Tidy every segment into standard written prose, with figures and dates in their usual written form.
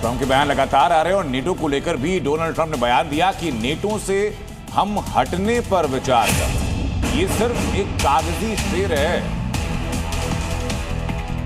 Trump के बयान लगातार आ रहे हैं और नेटो को लेकर भी डोनाल्ड ट्रंप ने बयान दिया कि नेटो से हम हटने पर विचार कर, ये सिर्फ एक कागजी शेर है।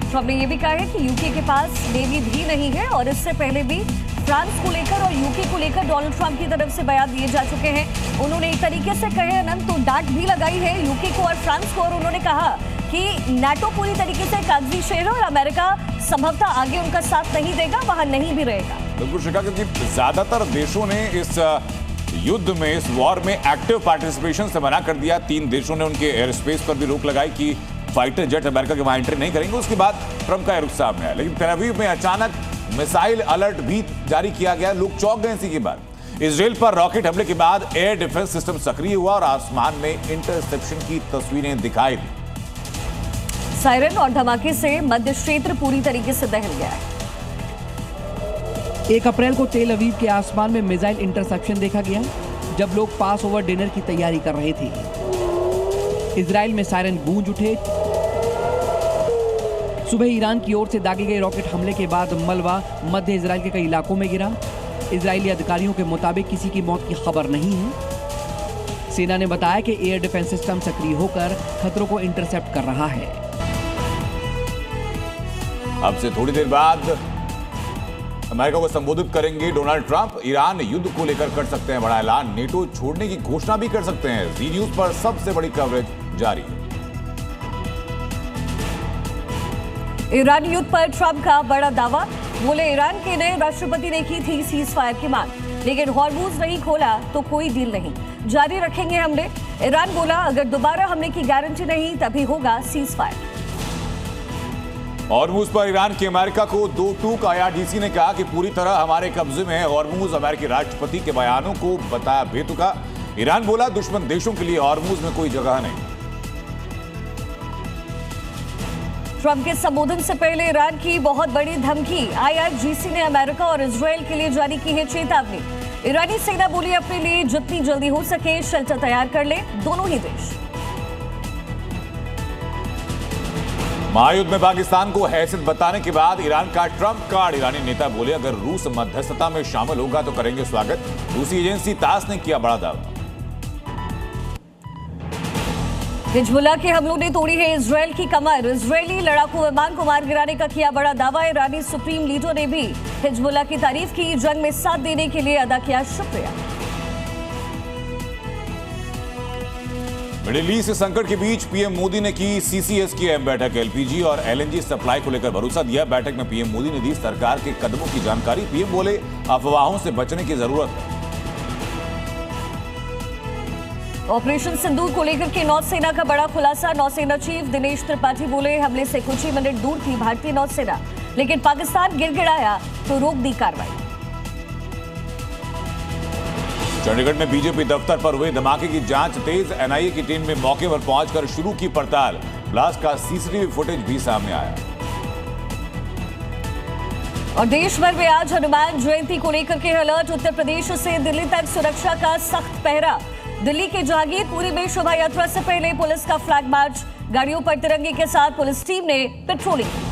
ट्रंप ने यह भी कहा है कि यूके के पास नेवी भी नहीं है और इससे पहले भी फ्रांस को लेकर और यूके को लेकर डोनाल्ड ट्रंप की तरफ से बयान दिए जा चुके हैं। उन्होंने एक तरीके से कहे अनंत तो डांट भी लगाई है यूके को और फ्रांस को, और उन्होंने कहा कि नाटो पूरी तरीके से कागजी शेर है और अमेरिका संभवतः आगे उनका साथ नहीं देगा, वहां नहीं भी रहेगा। बिल्कुल शिखा, क्योंकि ज्यादातर देशों ने इस युद्ध में, इस वॉर में एक्टिव पार्टिसिपेशन से मना कर दिया। 3 देशों ने उनके एयर स्पेस पर भी रोक लगाई कि फाइटर जेट अमेरिका के वहां एंट्री नहीं करेंगे। उसके बाद ट्रंप का रुख सामने आया, लेकिन तेल अवीव में अचानक मिसाइल अलर्ट भी जारी किया गया। लोग चौंक गए इसी के बाद। इजराइल पर रॉकेट हमले के बाद एयर डिफेंस सिस्टम सक्रिय हुआ और आसमान में इंटरसेप्शन की तस्वीरें दिखाई दी। सायरन और धमाके से मध्य क्षेत्र पूरी तरीके से दहल गया है। 1 अप्रैल को तेल अवीव के आसमान में मिसाइल इंटरसेप्शन देखा गया जब लोग पास ओवर डिनर की तैयारी कर रहे थे। इजराइल में सायरन गूंज उठे। सुबह ईरान की ओर से दागे गए रॉकेट हमले के बाद मलबा मध्य इजराइल के कई इलाकों में गिरा। इजरायली अधिकारियों के मुताबिक किसी की मौत की खबर नहीं है। सेना ने बताया कि एयर डिफेंस सिस्टम सक्रिय होकर खतरों को इंटरसेप्ट कर रहा है। अब से थोड़ी देर बाद अमेरिका को संबोधित करेंगे डोनाल्ड ट्रंप। ईरान युद्ध को लेकर कर सकते हैं बड़ा ऐलान, नेटो छोड़ने की घोषणा भी कर सकते हैं। जी न्यूज पर सबसे बड़ी कवरेज जारी है। ईरान युद्ध पर ट्रंप का बड़ा दावा। बोले ईरान के नए राष्ट्रपति ने की थी सीज फायर की मांग, लेकिन हॉर्मुज नहीं खोला तो कोई डील नहीं, जारी रखेंगे हमले। ईरान बोला अगर दोबारा हमले की गारंटी नहीं तभी होगा सीज फायर। हॉर्मुज पर ईरान की अमेरिका को 2 टूक। IRGC ने कहा कि पूरी तरह हमारे कब्जे में है हॉर्मुज। अमेरिकी राष्ट्रपति के बयानों को बताया बेतुका। ईरान बोला दुश्मन देशों के लिए हॉर्मुज में कोई जगह नहीं। ट्रंप के संबोधन से पहले ईरान की बहुत बड़ी धमकी। IRGC ने अमेरिका और इजरायल के लिए जारी की है चेतावनी। ईरानी सेना बोली अपने लिए जितनी जल्दी हो सके शेल्टर तैयार कर ले दोनों ही देश। महायुद्ध में पाकिस्तान को हैसियत बताने के बाद ईरान का ट्रंप कार्ड। ईरानी नेता बोले अगर रूस मध्यस्थता में शामिल होगा तो करेंगे स्वागत। रूसी एजेंसी तास ने किया बड़ा दावा। हिजबुल्लाह के हमलों ने तोड़ी है इजरायल की कमर। इजरायली लड़ाकू विमान को मार गिराने का किया बड़ा दावा। ईरानी सुप्रीम लीडर ने भी हिजबुल्लाह की तारीफ की। जंग में साथ देने के लिए अदा किया शुक्रिया। मिडिल ईस्ट संकट के बीच पीएम मोदी ने की CCS की अहम बैठक। LPG और LNG सप्लाई को लेकर भरोसा दिया। बैठक में पीएम मोदी ने दी सरकार के कदमों की जानकारी। पीएम बोले अफवाहों से बचने की जरूरत है। ऑपरेशन सिंदूर को लेकर के नौसेना का बड़ा खुलासा। नौसेना चीफ दिनेश त्रिपाठी बोले हमले से कुछ ही मिनट दूर थी भारतीय नौसेना, लेकिन पाकिस्तान गिड़गिड़ाया तो रोक दी कार्रवाई। चंडीगढ़ में बीजेपी दफ्तर पर हुए धमाके की जांच तेज। NIA की टीम ने मौके पर पहुंचकर शुरू की पड़ताल। ब्लास्ट का CCTV फुटेज भी सामने आया। और देश भर में आज हनुमान जयंती को लेकर के अलर्ट। उत्तर प्रदेश से दिल्ली तक सुरक्षा का सख्त पहरा। दिल्ली के जहांगीरपुरी में शोभा यात्रा से पहले पुलिस का फ्लैग मार्च। गाड़ियों पर तिरंगे के साथ पुलिस टीम ने पेट्रोलिंग की।